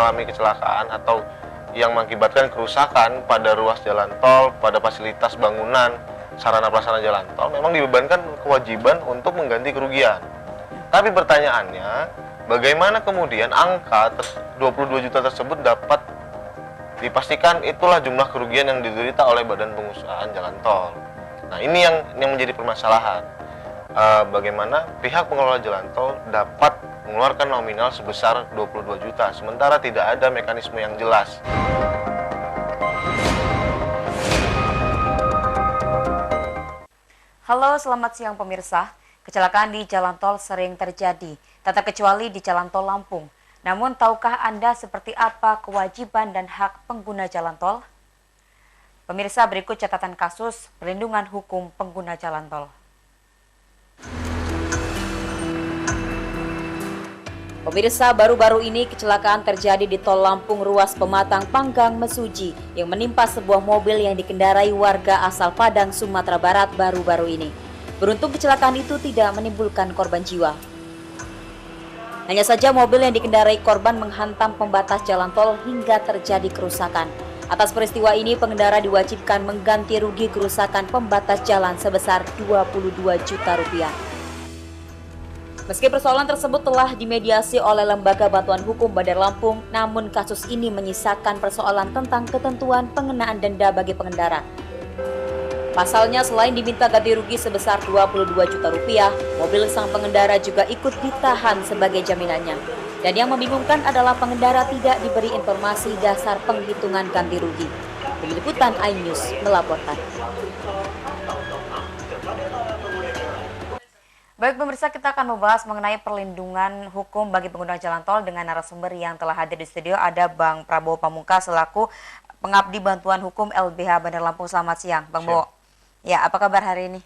mengalami kecelakaan atau yang mengakibatkan kerusakan pada ruas jalan tol, pada fasilitas bangunan, sarana prasarana jalan tol, memang dibebankan kewajiban untuk mengganti kerugian. Tapi pertanyaannya, bagaimana kemudian angka 22 juta tersebut dapat dipastikan itulah jumlah kerugian yang diderita oleh Badan Pengusahaan Jalan Tol. Nah, ini yang menjadi permasalahan. Bagaimana pihak pengelola jalan tol dapat mengeluarkan nominal sebesar 22 juta, sementara tidak ada mekanisme yang jelas. Halo, selamat siang pemirsa. Kecelakaan di jalan tol sering terjadi, tak terkecuali di jalan tol Lampung. Namun, tahukah Anda seperti apa kewajiban dan hak pengguna jalan tol? Pemirsa, berikut catatan kasus perlindungan hukum pengguna jalan tol. Pemirsa, baru-baru ini kecelakaan terjadi di tol Lampung ruas Pematang Panggang Mesuji yang menimpa sebuah mobil yang dikendarai warga asal Padang, Sumatera Barat baru-baru ini. Beruntung kecelakaan itu tidak menimbulkan korban jiwa. Hanya saja mobil yang dikendarai korban menghantam pembatas jalan tol hingga terjadi kerusakan. Atas peristiwa ini, pengendara diwajibkan mengganti rugi kerusakan pembatas jalan sebesar 22 juta rupiah. Meski persoalan tersebut telah dimediasi oleh Lembaga Bantuan Hukum Bandar Lampung, namun kasus ini menyisakan persoalan tentang ketentuan pengenaan denda bagi pengendara. Pasalnya, selain diminta ganti rugi sebesar 22 juta rupiah, mobil sang pengendara juga ikut ditahan sebagai jaminannya. Dan yang membingungkan adalah pengendara tidak diberi informasi dasar penghitungan ganti rugi. Tim Liputan iNews melaporkan. Baik pemirsa, kita akan membahas mengenai perlindungan hukum bagi pengguna jalan tol dengan narasumber yang telah hadir di studio. Ada Bang Prabowo Pamungkas selaku pengabdi bantuan hukum LBH Bandar Lampung. Selamat siang, Bang Bo. Ya, apa kabar hari ini?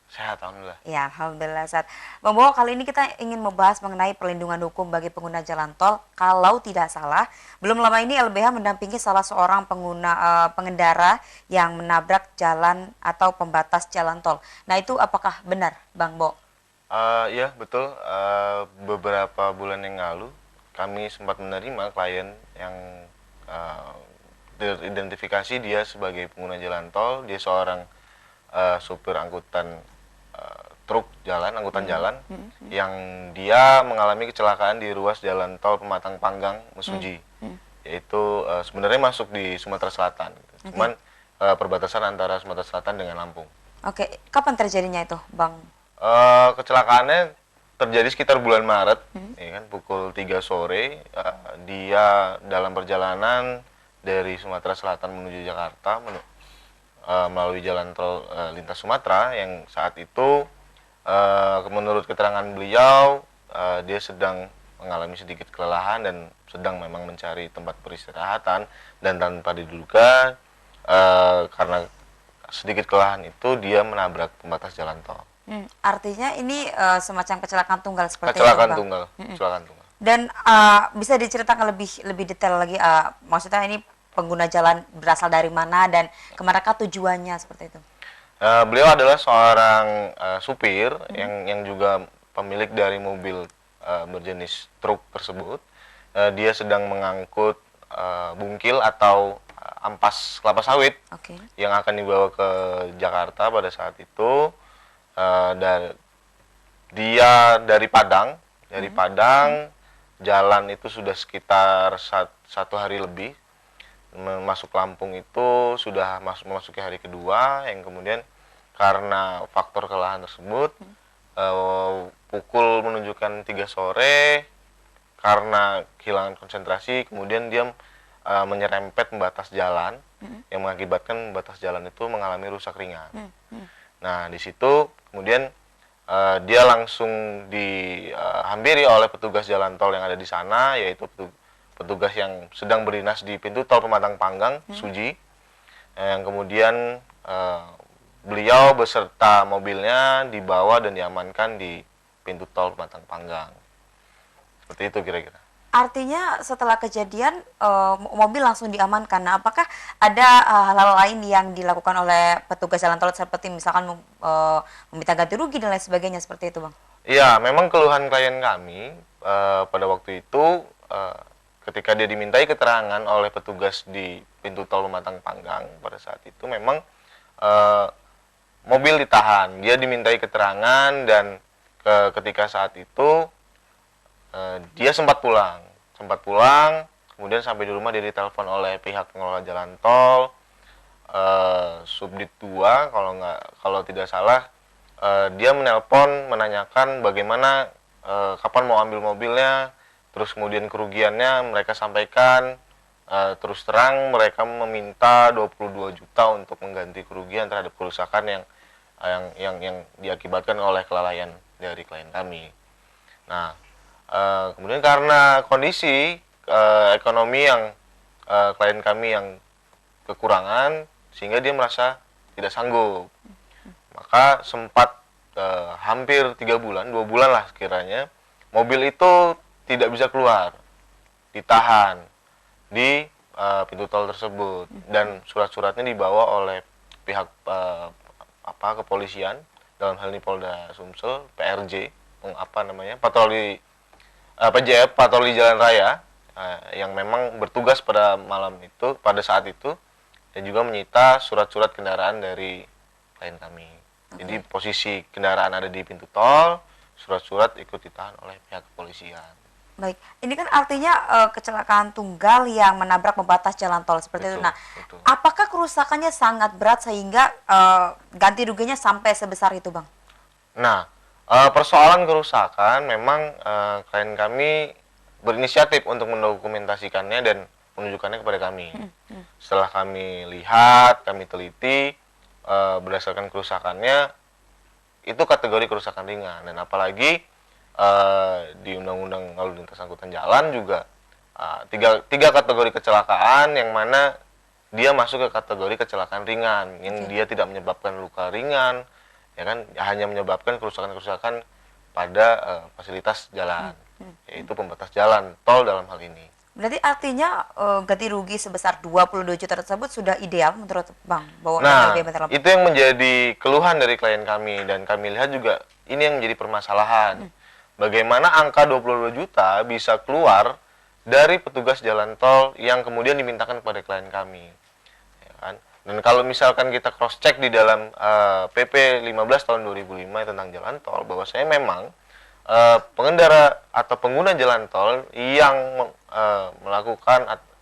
Sehat, alhamdulillah. Ya, alhamdulillah sehat. Bang Bo, kali ini kita ingin membahas mengenai perlindungan hukum bagi pengguna jalan tol. Kalau tidak salah, belum lama ini LBH mendampingi salah seorang pengendara yang menabrak jalan atau pembatas jalan tol. Nah, itu apakah benar, Bang Bo? Ya betul, beberapa bulan yang lalu kami sempat menerima klien yang teridentifikasi dia sebagai pengguna jalan tol. Dia seorang supir angkutan truk jalan, angkutan jalan, yang dia mengalami kecelakaan di ruas jalan tol Pematang Panggang Mesuji, yaitu sebenarnya masuk di Sumatera Selatan, cuman perbatasan antara Sumatera Selatan dengan Lampung. Oke, kapan terjadinya itu, Bang? Kecelakaannya terjadi sekitar bulan Maret, ya kan, pukul 3 sore. Dia dalam perjalanan dari Sumatera Selatan menuju Jakarta melalui jalan tol lintas Sumatera, yang saat itu menurut keterangan beliau dia sedang mengalami sedikit kelelahan dan sedang memang mencari tempat peristirahatan, dan tanpa diduga karena sedikit kelelahan itu dia menabrak pembatas jalan tol. Artinya ini semacam kecelakaan tunggal seperti kecelakaan itu, tunggal, kecelakaan tunggal. Dan bisa diceritakan lebih detail lagi, maksudnya ini pengguna jalan berasal dari mana dan kemanakah tujuannya seperti itu? Beliau adalah seorang supir yang juga pemilik dari mobil berjenis truk tersebut. Dia sedang mengangkut bungkil atau ampas kelapa sawit yang akan dibawa ke Jakarta pada saat itu. Dia dari Padang, jalan itu sudah sekitar satu hari lebih. Masuk Lampung itu sudah memasuki hari kedua, yang kemudian karena faktor kelelahan tersebut, pukul menunjukkan 3 sore, karena kehilangan konsentrasi, kemudian dia menyerempet pembatas jalan, yang mengakibatkan pembatas jalan itu mengalami rusak ringan. Nah, di situ kemudian dia langsung dihampiri oleh petugas jalan tol yang ada di sana, yaitu petugas yang sedang berdinas di pintu tol Pematang Panggang, Suji, yang kemudian beliau beserta mobilnya dibawa dan diamankan di pintu tol Pematang Panggang. Seperti itu kira-kira. Artinya setelah kejadian mobil langsung diamankan. Nah, apakah ada hal-hal lain yang dilakukan oleh petugas jalan tol seperti misalkan meminta ganti rugi dan lain sebagainya seperti itu, Bang? Iya, memang keluhan klien kami pada waktu itu ketika dia dimintai keterangan oleh petugas di pintu tol Pematang Panggang pada saat itu memang mobil ditahan. Dia dimintai keterangan dan ketika saat itu dia sempat pulang. Kemudian sampai di rumah dia ditelepon oleh pihak pengelola jalan tol, Subdit 2 kalau tidak salah. Dia menelpon menanyakan bagaimana kapan mau ambil mobilnya, terus kemudian kerugiannya mereka sampaikan. Terus terang mereka meminta 22 juta untuk mengganti kerugian terhadap kerusakan yang diakibatkan oleh kelalaian dari klien kami. Nah, kemudian karena kondisi ekonomi yang klien kami yang kekurangan, sehingga dia merasa tidak sanggup. Maka sempat hampir 3 bulan, 2 bulan lah sekiranya, mobil itu tidak bisa keluar, ditahan di pintu tol tersebut, dan surat-suratnya dibawa oleh pihak kepolisian, dalam hal ini Polda Sumsel, PRJ, PJF, patroli jalan raya, yang memang bertugas pada saat itu, dan juga menyita surat-surat kendaraan dari klien kami. Jadi posisi kendaraan ada di pintu tol, surat-surat ikut ditahan oleh pihak kepolisian. Baik, ini kan artinya kecelakaan tunggal yang menabrak pembatas jalan tol seperti itu. Nah, betul. Apakah kerusakannya sangat berat sehingga ganti ruginya sampai sebesar itu, Bang? Nah, persoalan kerusakan memang klien kami berinisiatif untuk mendokumentasikannya dan menunjukkannya kepada kami. Setelah kami lihat, kami teliti, berdasarkan kerusakannya, itu kategori kerusakan ringan. Dan apalagi di Undang-Undang Lalu Lintas Angkutan Jalan juga tiga kategori kecelakaan yang mana dia masuk ke kategori kecelakaan ringan, yang dia tidak menyebabkan luka ringan, ya kan, hanya menyebabkan kerusakan-kerusakan pada fasilitas jalan, yaitu pembatas jalan tol dalam hal ini. Berarti artinya ganti rugi sebesar 22 juta tersebut sudah ideal menurut Bang? Itu yang menjadi keluhan dari klien kami, dan kami lihat juga ini yang menjadi permasalahan. Bagaimana angka 22 juta bisa keluar dari petugas jalan tol yang kemudian dimintakan kepada klien kami, ya kan? Dan kalau misalkan kita cross check di dalam PP 15 tahun 2005 tentang jalan tol, bahwasanya memang pengendara atau pengguna jalan tol yang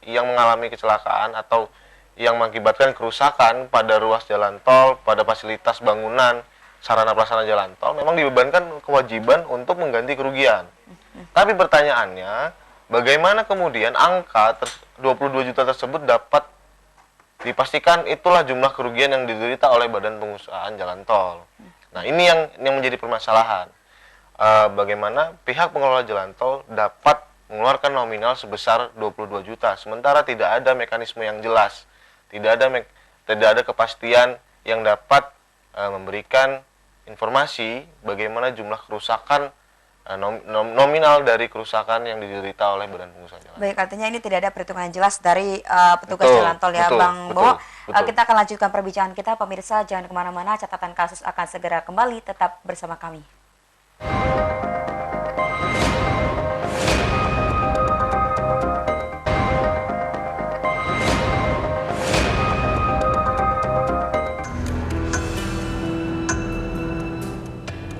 yang mengalami kecelakaan atau yang mengakibatkan kerusakan pada ruas jalan tol, pada fasilitas bangunan, sarana prasarana jalan tol, memang dibebankan kewajiban untuk mengganti kerugian. Tapi pertanyaannya, bagaimana kemudian angka 22 juta tersebut dapat dipastikan itulah jumlah kerugian yang diderita oleh badan pengusahaan jalan tol. Nah, ini yang menjadi permasalahan. Bagaimana pihak pengelola jalan tol dapat mengeluarkan nominal sebesar 22 juta, sementara tidak ada mekanisme yang jelas, tidak ada kepastian yang dapat memberikan informasi bagaimana jumlah kerusakan nominal dari kerusakan yang diderita oleh badan pengusaha jalan. Baik, artinya ini tidak ada perhitungan jelas dari petugas jalan tol ya, Bang Bowo. Kita akan lanjutkan perbincangan kita, pemirsa jangan kemana-mana, catatan kasus akan segera kembali, tetap bersama kami.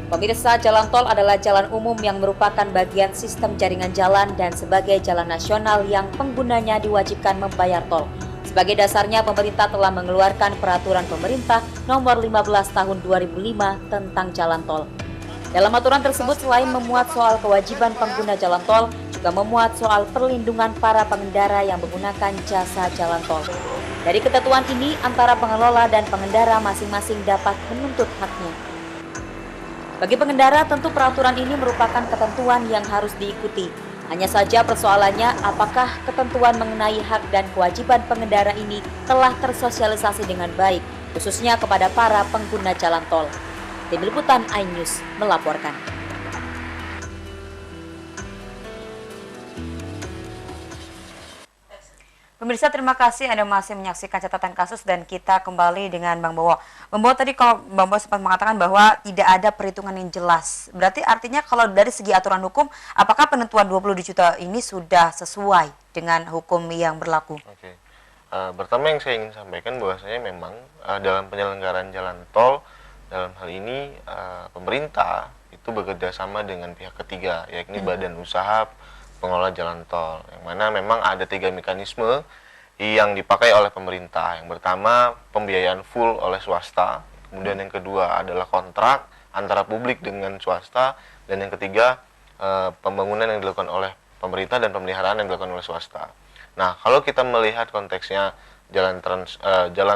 Pemirsa, jalan tol adalah jalan umum yang merupakan bagian sistem jaringan jalan dan sebagai jalan nasional yang penggunanya diwajibkan membayar tol. Sebagai dasarnya, pemerintah telah mengeluarkan peraturan pemerintah nomor 15 tahun 2005 tentang jalan tol. Dalam aturan tersebut, selain memuat soal kewajiban pengguna jalan tol, juga memuat soal perlindungan para pengendara yang menggunakan jasa jalan tol. Dari ketentuan ini, antara pengelola dan pengendara masing-masing dapat menuntut haknya. Bagi pengendara, tentu peraturan ini merupakan ketentuan yang harus diikuti. Hanya saja persoalannya, apakah ketentuan mengenai hak dan kewajiban pengendara ini telah tersosialisasi dengan baik, khususnya kepada para pengguna jalan tol. Tim Liputan iNews melaporkan. Pemirsa, terima kasih Anda masih menyaksikan catatan kasus dan kita kembali dengan Bang Bowo. Bang Bowo, tadi kalau Bang Bowo sempat mengatakan bahwa tidak ada perhitungan yang jelas. Berarti artinya kalau dari segi aturan hukum, apakah penentuan 22 juta ini sudah sesuai dengan hukum yang berlaku? Oke. Pertama yang saya ingin sampaikan bahwasanya memang dalam penyelenggaraan jalan tol, dalam hal ini pemerintah itu bekerja sama dengan pihak ketiga, yakni badan usaha pengelola jalan tol, yang mana memang ada 3 mekanisme yang dipakai oleh pemerintah. Yang pertama, pembiayaan full oleh swasta, kemudian yang kedua adalah kontrak antara publik dengan swasta, dan yang ketiga pembangunan yang dilakukan oleh pemerintah dan pemeliharaan yang dilakukan oleh swasta. Nah, kalau kita melihat konteksnya jalan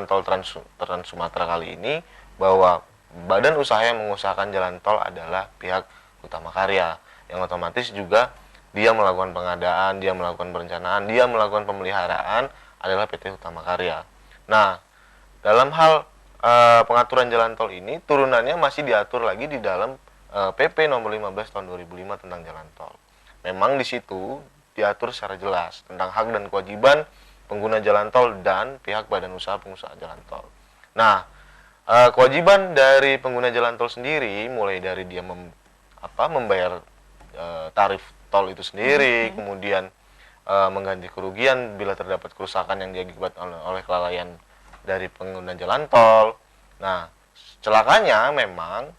tol Trans Sumatera kali ini, bahwa badan usaha yang mengusahakan jalan tol adalah pihak Utama Karya, yang otomatis juga dia melakukan pengadaan, dia melakukan perencanaan, dia melakukan pemeliharaan adalah PT Utama Karya. Nah, dalam hal pengaturan jalan tol ini, turunannya masih diatur lagi di dalam PP nomor 15 tahun 2005 tentang jalan tol. Memang di situ diatur secara jelas tentang hak dan kewajiban pengguna jalan tol dan pihak badan usaha pengusaha jalan tol. Nah, kewajiban dari pengguna jalan tol sendiri, mulai dari dia membayar tarif tol itu sendiri, kemudian mengganti kerugian bila terdapat kerusakan yang diakibatkan oleh kelalaian dari pengguna jalan tol. Nah, celakanya memang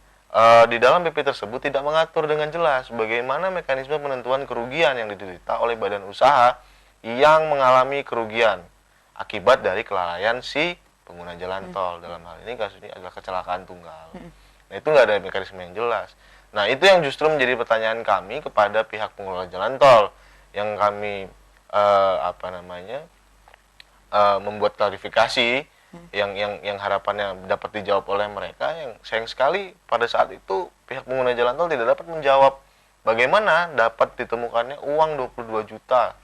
di dalam PP tersebut tidak mengatur dengan jelas bagaimana mekanisme penentuan kerugian yang diderita oleh badan usaha yang mengalami kerugian akibat dari kelalaian si pengguna jalan tol. Dalam hal ini kasus ini adalah kecelakaan tunggal. Nah, itu nggak ada mekanisme yang jelas. Nah, itu yang justru menjadi pertanyaan kami kepada pihak pengelola jalan tol, yang kami membuat klarifikasi yang harapannya dapat dijawab oleh mereka. Yang sayang sekali pada saat itu pihak pengguna jalan tol tidak dapat menjawab bagaimana dapat ditemukannya uang 22 juta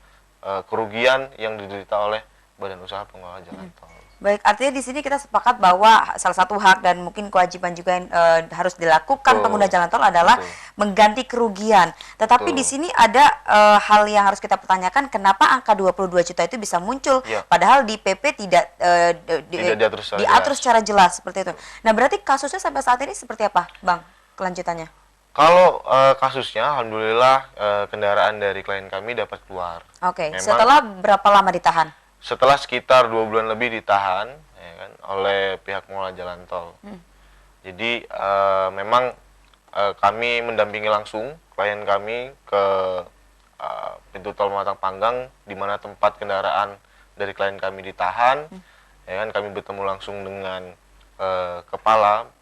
kerugian yang diderita oleh badan usaha pengelola jalan tol. Baik, artinya di sini kita sepakat bahwa salah satu hak dan mungkin kewajiban juga yang harus dilakukan pengguna jalan tol adalah mengganti kerugian. Tetapi di sini ada hal yang harus kita pertanyakan, kenapa angka 22 juta itu bisa muncul padahal di PP tidak diatur secara jelas seperti itu. Nah, berarti kasusnya sampai saat ini seperti apa, Bang? Kelanjutannya? Kalau kasusnya, alhamdulillah kendaraan dari klien kami dapat keluar. Oke, setelah berapa lama ditahan? Setelah sekitar 2 bulan lebih ditahan, ya kan, oleh pihak pengelola jalan tol. Jadi memang kami mendampingi langsung klien kami ke pintu tol Pematang Panggang, di mana tempat kendaraan dari klien kami ditahan. Ya kan, kami bertemu langsung dengan kepala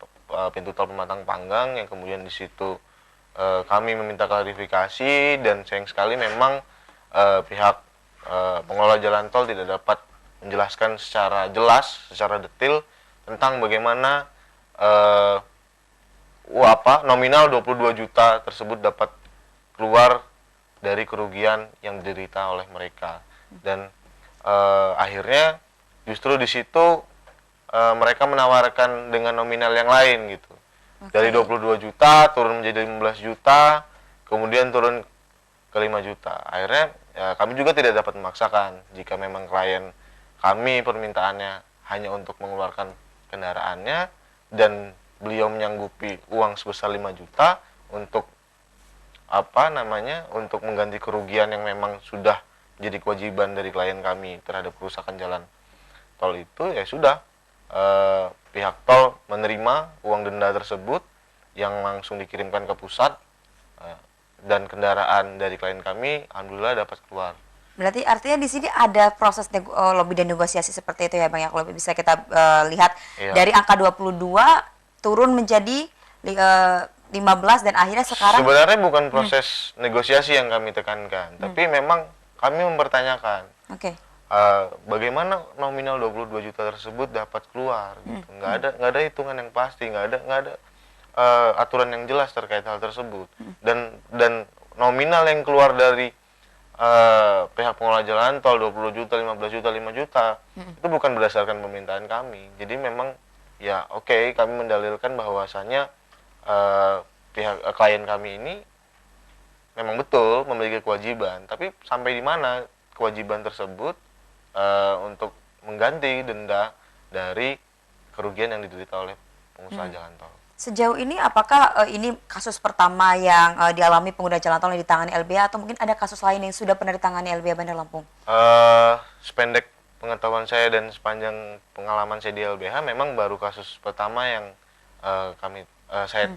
pintu tol Pematang Panggang, yang kemudian di situ kami meminta klarifikasi, dan sayang sekali memang pihak pengelola jalan tol tidak dapat menjelaskan secara jelas, secara detail tentang bagaimana nominal 22 juta tersebut dapat keluar dari kerugian yang diderita oleh mereka. Dan akhirnya justru di situ mereka menawarkan dengan nominal yang lain gitu. Dari 22 juta turun menjadi 15 juta, kemudian turun ke 5 juta. Akhirnya kami juga tidak dapat memaksakan jika memang klien kami permintaannya hanya untuk mengeluarkan kendaraannya dan beliau menyanggupi uang sebesar 5 juta untuk untuk mengganti kerugian yang memang sudah jadi kewajiban dari klien kami terhadap kerusakan jalan tol itu, ya sudah, pihak tol menerima uang denda tersebut yang langsung dikirimkan ke pusat, dan kendaraan dari klien kami alhamdulillah dapat keluar. Berarti artinya di sini ada proses lobby dan negosiasi seperti itu ya, Bang, ya, kalau bisa kita lihat dari angka 22 turun menjadi 15 dan akhirnya sekarang sebenarnya bukan proses negosiasi yang kami tekankan, tapi memang kami mempertanyakan bagaimana nominal 22 juta tersebut dapat keluar gitu. Nggak ada hitungan yang pasti, nggak ada aturan yang jelas terkait hal tersebut, dan nominal yang keluar dari pihak pengelola jalan tol 20 juta, 15 juta, 5 juta itu bukan berdasarkan permintaan kami. Jadi memang ya kami mendalilkan bahwasannya pihak klien kami ini memang betul memiliki kewajiban, tapi sampai di mana kewajiban tersebut untuk mengganti denda dari kerugian yang diderita oleh pengusaha jalan tol. Sejauh ini apakah ini kasus pertama yang dialami pengguna jalan tol yang ditangani LBH atau mungkin ada kasus lain yang sudah pernah ditangani LBH Bandar Lampung? Sependek pengetahuan saya dan sepanjang pengalaman saya di LBH memang baru kasus pertama yang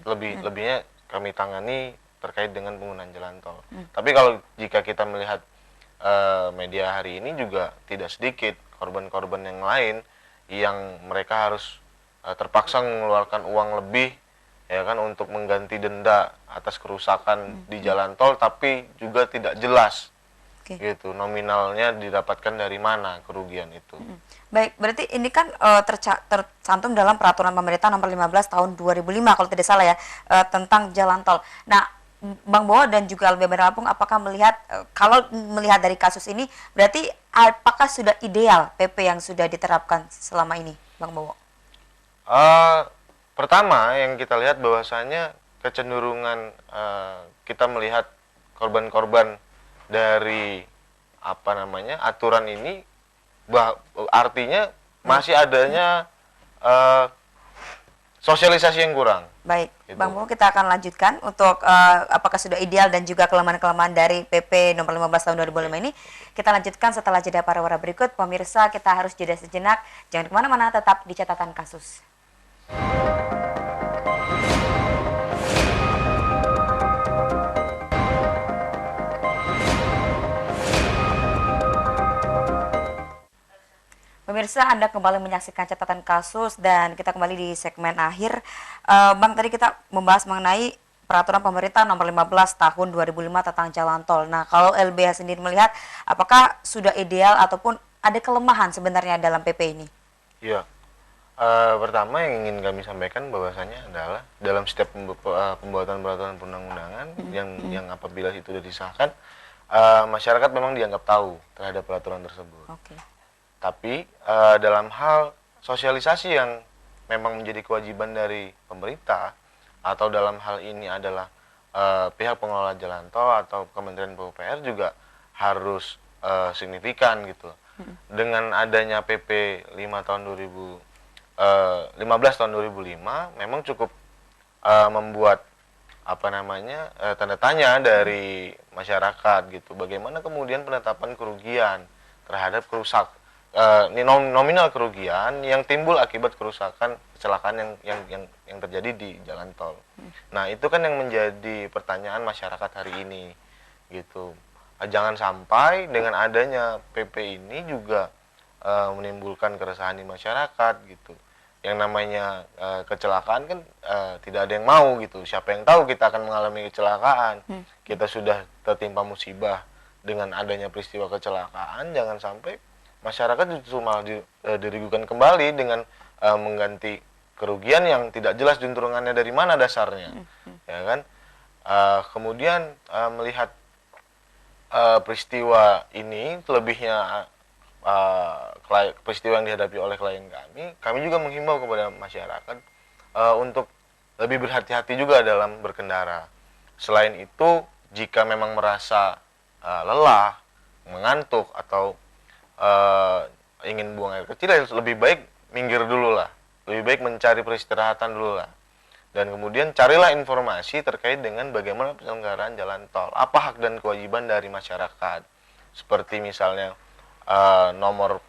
lebihnya kami tangani terkait dengan penggunaan jalan tol. Tapi kalau jika kita melihat media hari ini juga tidak sedikit korban-korban yang lain yang mereka harus terpaksa mengeluarkan uang lebih ya kan untuk mengganti denda atas kerusakan di jalan tol, tapi juga tidak jelas gitu nominalnya didapatkan dari mana kerugian itu. Baik, berarti ini kan tercantum dalam peraturan pemerintah nomor 15 tahun 2005 kalau tidak salah ya, tentang jalan tol. Nah, Bang Bowo dan juga LBH Bandar Lampung apakah melihat kalau melihat dari kasus ini berarti apakah sudah ideal PP yang sudah diterapkan selama ini, Bang Bowo? Pertama yang kita lihat bahwasanya kecenderungan kita melihat korban-korban dari aturan ini artinya masih adanya sosialisasi yang kurang. Baik, gitu. Bang Bowo, kita akan lanjutkan untuk apakah sudah ideal dan juga kelemahan-kelemahan dari PP nomor 15 tahun 2005 ini. Kita lanjutkan setelah jeda pariwara berikut. Pemirsa, kita harus jeda sejenak. Jangan kemana-mana, tetap di catatan kasus. Pemirsa, Anda kembali menyaksikan catatan kasus dan kita kembali di segmen akhir. Bang, tadi kita membahas mengenai peraturan pemerintah nomor 15 tahun 2005 tentang jalan tol. Nah, kalau LBH sendiri melihat apakah sudah ideal ataupun ada kelemahan sebenarnya dalam PP ini? Iya. Pertama yang ingin kami sampaikan bahwasanya adalah dalam setiap pembuatan peraturan perundang-undangan yang apabila itu sudah disahkan, masyarakat memang dianggap tahu terhadap peraturan tersebut. Tapi dalam hal sosialisasi yang memang menjadi kewajiban dari pemerintah atau dalam hal ini adalah pihak pengelola jalan tol atau Kementerian PUPR juga harus signifikan gitu. Dengan adanya PP 15 tahun 2005 memang cukup membuat tanda tanya dari masyarakat gitu. Bagaimana kemudian penetapan kerugian terhadap nominal kerugian yang timbul akibat kerusakan kecelakaan yang terjadi di jalan tol. Nah, itu kan yang menjadi pertanyaan masyarakat hari ini gitu. Jangan sampai dengan adanya PP ini juga menimbulkan keresahan di masyarakat gitu. Yang namanya kecelakaan kan tidak ada yang mau gitu. Siapa yang tahu kita akan mengalami kecelakaan. Kita sudah tertimpa musibah dengan adanya peristiwa kecelakaan, jangan sampai masyarakat justru malah dirigukan kembali dengan mengganti kerugian yang tidak jelas juntrungannya dari mana dasarnya, ya kan? Kemudian melihat peristiwa ini, terlebihnya peristiwa yang dihadapi oleh klien kami juga menghimbau kepada masyarakat untuk lebih berhati-hati juga dalam berkendara. Selain itu, jika memang merasa lelah, mengantuk atau ingin buang air kecil, lebih baik minggir dulu lah, lebih baik mencari peristirahatan dulu lah, dan kemudian carilah informasi terkait dengan bagaimana penyelenggaraan jalan tol, apa hak dan kewajiban dari masyarakat, seperti misalnya nomor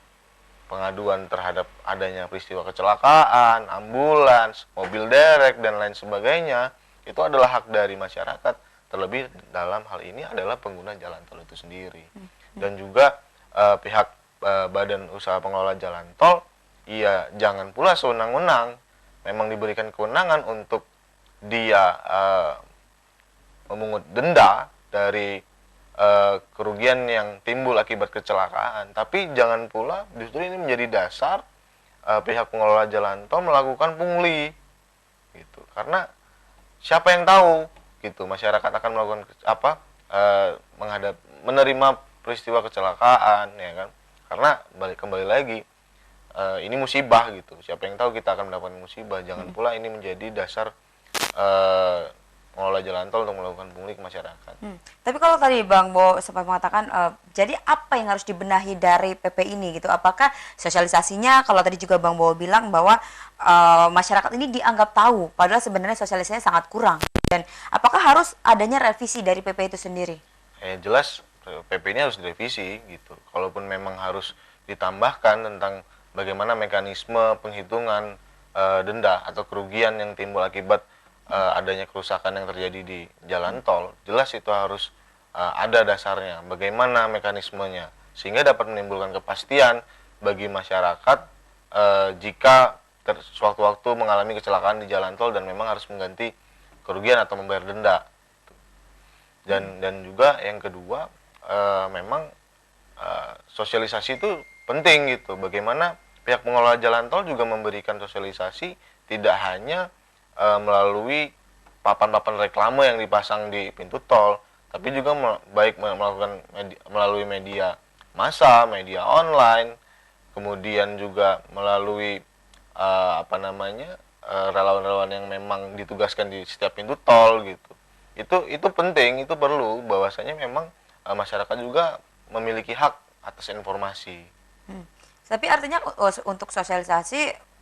pengaduan terhadap adanya peristiwa kecelakaan, ambulans, mobil derek dan lain sebagainya. Itu adalah hak dari masyarakat, terlebih dalam hal ini adalah pengguna jalan tol itu sendiri. Dan juga pihak badan usaha pengelola jalan tol, jangan pula sewenang-wenang, memang diberikan kewenangan untuk dia memungut denda dari kerugian yang timbul akibat kecelakaan, tapi jangan pula justru ini menjadi dasar pihak pengelola jalan tol melakukan pungli gitu. Karena siapa yang tahu gitu masyarakat akan melakukan menerima peristiwa kecelakaan, ya kan? Karena kembali lagi ini musibah gitu. Siapa yang tahu kita akan mendapatkan musibah. Jangan pula ini menjadi dasar pengelola jalan tol untuk melakukan pungli ke masyarakat. Tapi kalau tadi Bang Bo sempat mengatakan, jadi apa yang harus dibenahi dari PP ini gitu? Apakah sosialisasinya, kalau tadi juga Bang Bo bilang bahwa masyarakat ini dianggap tahu, padahal sebenarnya sosialisasinya sangat kurang. Dan apakah harus adanya revisi dari PP itu sendiri? Jelas PP ini harus direvisi gitu. Kalaupun memang harus ditambahkan tentang bagaimana mekanisme penghitungan denda atau kerugian yang timbul akibat adanya kerusakan yang terjadi di jalan tol, jelas itu harus ada dasarnya, bagaimana mekanismenya, sehingga dapat menimbulkan kepastian bagi masyarakat jika sewaktu-waktu mengalami kecelakaan di jalan tol dan memang harus mengganti kerugian atau membayar denda. Dan juga yang kedua, memang sosialisasi itu penting gitu, bagaimana pihak pengelola jalan tol juga memberikan sosialisasi tidak hanya melalui papan-papan reklame yang dipasang di pintu tol, tapi juga baik melakukan melalui media massa, media online, kemudian juga melalui relawan-relawan yang memang ditugaskan di setiap pintu tol gitu. Itu penting, itu perlu, bahwasanya memang masyarakat juga memiliki hak atas informasi. Tapi artinya untuk sosialisasi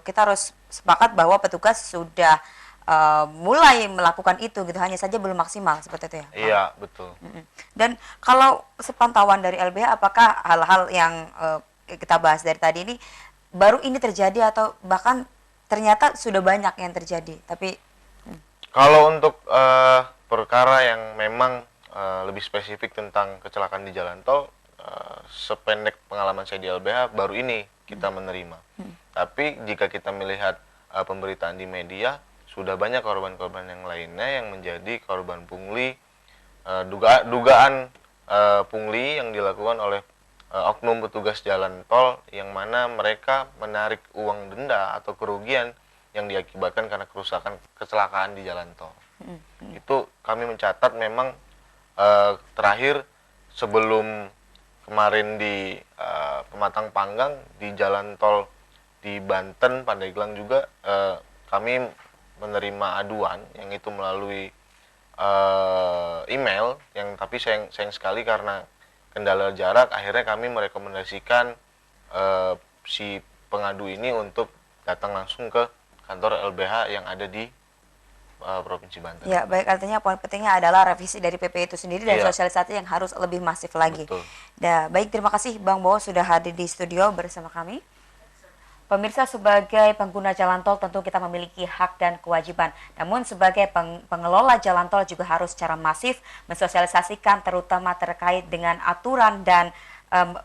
kita harus sepakat bahwa petugas sudah mulai melakukan itu gitu, hanya saja belum maksimal seperti itu ya? Iya, betul. Dan kalau sepantauan dari LBH, apakah hal-hal yang kita bahas dari tadi ini baru ini terjadi atau bahkan ternyata sudah banyak yang terjadi? Tapi kalau untuk perkara yang memang lebih spesifik tentang kecelakaan di jalan tol, sependek pengalaman saya di LBH baru ini kita menerima. Tapi jika kita melihat pemberitaan di media, sudah banyak korban-korban yang lainnya yang menjadi korban pungli, dugaan pungli yang dilakukan oleh oknum petugas jalan tol, yang mana mereka menarik uang denda atau kerugian yang diakibatkan karena kerusakan kecelakaan di jalan tol. Itu kami mencatat memang terakhir sebelum kemarin di Pematang Panggang, di jalan tol di Banten, Pandeglang juga kami menerima aduan yang itu melalui email, yang tapi sayang sekali karena kendala jarak, akhirnya kami merekomendasikan si pengadu ini untuk datang langsung ke kantor LBH yang ada di Provinsi Banten. ya baik, artinya poin pentingnya adalah revisi dari PP itu sendiri dan Iya. sosialisasi yang harus lebih masif lagi. Betul. Baik, terima kasih Bang Bo sudah hadir di studio bersama kami. Pemirsa, sebagai pengguna jalan tol tentu kita memiliki hak dan kewajiban. Namun sebagai pengelola jalan tol juga harus secara masif mensosialisasikan, terutama terkait dengan aturan dan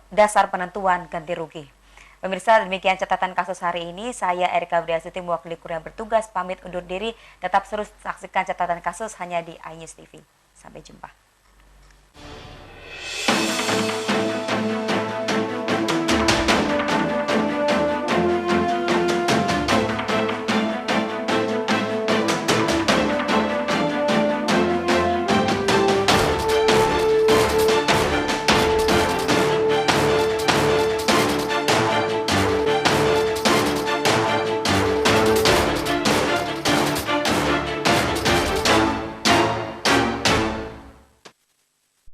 dasar penentuan ganti rugi. Pemirsa, demikian catatan kasus hari ini. Saya Erika Briasuti mewakili kru yang bertugas pamit undur diri. Tetap terus saksikan catatan kasus hanya di iNews TV. Sampai jumpa.